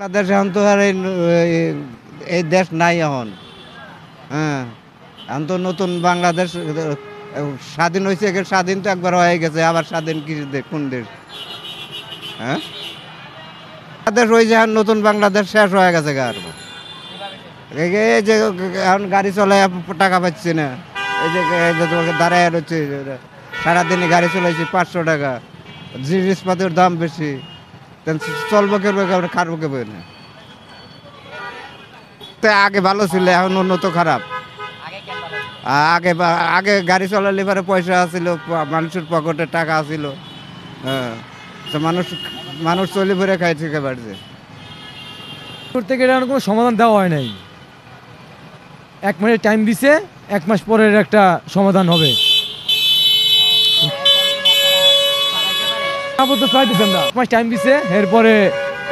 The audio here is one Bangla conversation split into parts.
বাংলাদেশ এখন তো আর এই দেশ নাই এখন। হ্যাঁ, এখন তো নতুন বাংলাদেশ স্বাধীন হয়েছে, স্বাধীন তো একবার হয়ে গেছে, আবার স্বাধীন কি কোন দেশ? হ্যাঁ, বাংলাদেশ ওই যে এখন নতুন বাংলাদেশ শেষ হয়ে গেছে গা। এই যে এখন গাড়ি চলায় টাকা পাচ্ছি না, এই যে তোমাকে দাঁড়ায় রয়েছে সারাদিনে গাড়ি চলাইছি 500 টাকা, জিনিসপাতির দাম বেশি, চলবো কেবো খাবো কেবো না। আগে ভালো ছিল, এখন উন্নত খারাপ। আগে আগে গাড়ি চালালে পরে পয়সা আছিল, মানুষের পকেটে টাকা আছিল। হ্যাঁ, তো মানুষ মানুষ চলে ফিরে খাই থেকে বাড়ছে। থেকে এর কোনো সমাধান দেওয়া হয় নাই। 1 মাসের টাইম দিছে, 1 মাস পরের একটা সমাধান হবে। আপাতত চাইতেছেন না, 1 মাস টাইম দিছে, এরপরে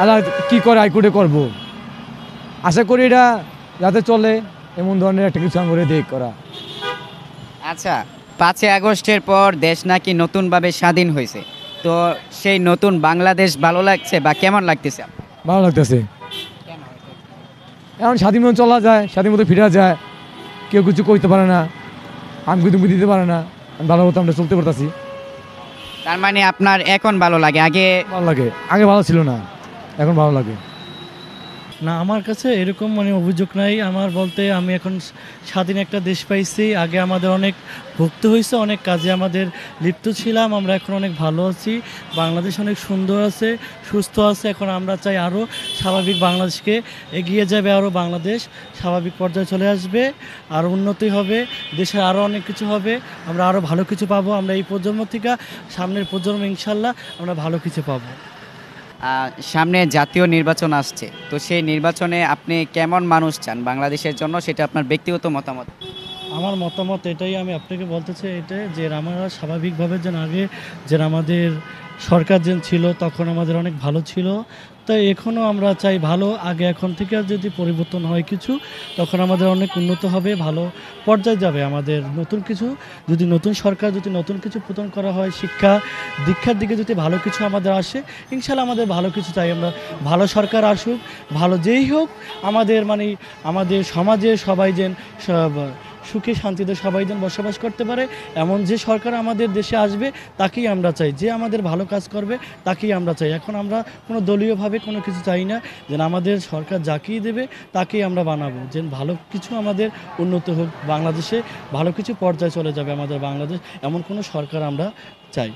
আল্লাহ কি করে হাইকোর্টে করব। আশা করি এটা যাতে চলে, এমন ধরনের একটা কিছু করে দেখ করা। আচ্ছা, 5ই আগস্টের পর দেশ নাকি নতুনভাবে স্বাধীন হয়েছে, তো সেই নতুন বাংলাদেশ ভালো লাগছে বা কেমন লাগতেছে? ভালো লাগতেছে। এখন স্বাধীন মতো চলা যায়, স্বাধীন মতো ফিরা যায়, কেউ কিছু করতে পারে না, আমি তুমি দিতে পারে না, ভালো মতো আমরা চলতে পারতেছি। তার মানে আপনার এখন ভালো লাগে, আগে ভালো লাগে? আগে ভালো ছিল না, এখন ভালো লাগে। না, আমার কাছে এরকম অভিযোগ নাই। আমার বলতে আমি এখন স্বাধীন একটা দেশ পাইছি। আগে আমাদের অনেক ভুগতে হয়েছে, অনেক কাজে আমাদের লিপ্ত ছিলাম, আমরা এখন অনেক ভালো আছি। বাংলাদেশ অনেক সুন্দর আছে, সুস্থ আছে। এখন আমরা চাই আরও স্বাভাবিক বাংলাদেশকে এগিয়ে যাবে, আরও বাংলাদেশ স্বাভাবিক পর্যায়ে চলে আসবে, আরও উন্নতি হবে, দেশের আরও অনেক কিছু হবে, আমরা আরও ভালো কিছু পাবো। আমরা এই প্রজন্ম থেকে সামনের প্রজন্ম ইনশাল্লাহ আমরা ভালো কিছু পাবো। সামনে জাতীয় নির্বাচন আসছে, তো সেই নির্বাচনে আপনি কেমন মানুষ চান বাংলাদেশের জন্য, সেটা আপনার ব্যক্তিগত মতামত। আমার মতামত এটাই, আমি আপনাকে বলতে চাই এটাই যে আমরা স্বাভাবিকভাবে যেন আগে যে আমাদের সরকার যেন ছিল তখন আমাদের অনেক ভালো ছিল, তাই এখনও আমরা চাই ভালো। আগে এখন থেকে যদি পরিবর্তন হয় কিছু, তখন আমাদের অনেক উন্নত হবে, ভালো পর্যায়ে যাবে আমাদের। নতুন কিছু যদি নতুন সরকার যদি নতুন কিছু প্রদান করা হয়, শিক্ষা দীক্ষার দিকে যদি ভালো কিছু আমাদের আসে, ইনশাল্লাহ আমাদের ভালো কিছু চাই আমরা। ভালো সরকার আসুক, ভালো যেই হোক, আমাদের আমাদের সমাজে সবাই যেন সুখে শান্তিতে সবাই যেন বসবাস করতে পারে, এমন যে সরকার আমাদের দেশে আসবে তাকেই আমরা চাই, যে আমাদের ভালো কাজ করবে তাকেই আমরা চাই। এখন আমরা কোনো দলীয়ভাবে কোনো কিছু চাই না, যেন আমাদের সরকার যাকেই দেবে তাকেই আমরা বানাবো, যেন ভালো কিছু আমাদের উন্নত হোক, বাংলাদেশে ভালো কিছু পর্যায়ে চলে যাবে আমাদের বাংলাদেশ, এমন কোনো সরকার আমরা চাই।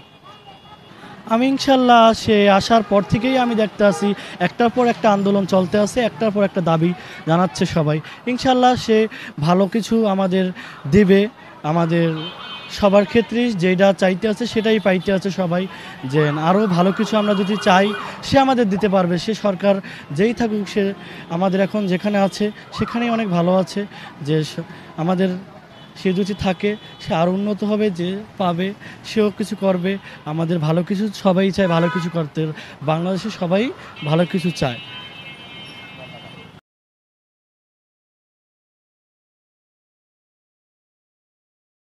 আমি ইনশাল্লাহ সে আসার পর থেকেই আমি দেখতে আসি একটার পর একটা আন্দোলন চলতে আছে, একটার পর একটা দাবি জানাচ্ছে সবাই। ইনশাল্লাহ সে ভালো কিছু আমাদের দেবে, আমাদের সবার ক্ষেত্রেই যেটা চাইতে আছে সেটাই পাইতে আছে সবাই, যে আরও ভালো কিছু আমরা যদি চাই সে আমাদের দিতে পারবে। সে সরকার যেই থাকুক, সে আমাদের এখন যেখানে আছে সেখানেই অনেক ভালো আছে, যে আমাদের সে যদি থাকে সে আরও উন্নত হবে, যে পাবে সেও কিছু করবে, আমাদের ভালো কিছু সবাই চায় ভালো কিছু করতে, বাংলাদেশে সবাই ভালো কিছু চায়।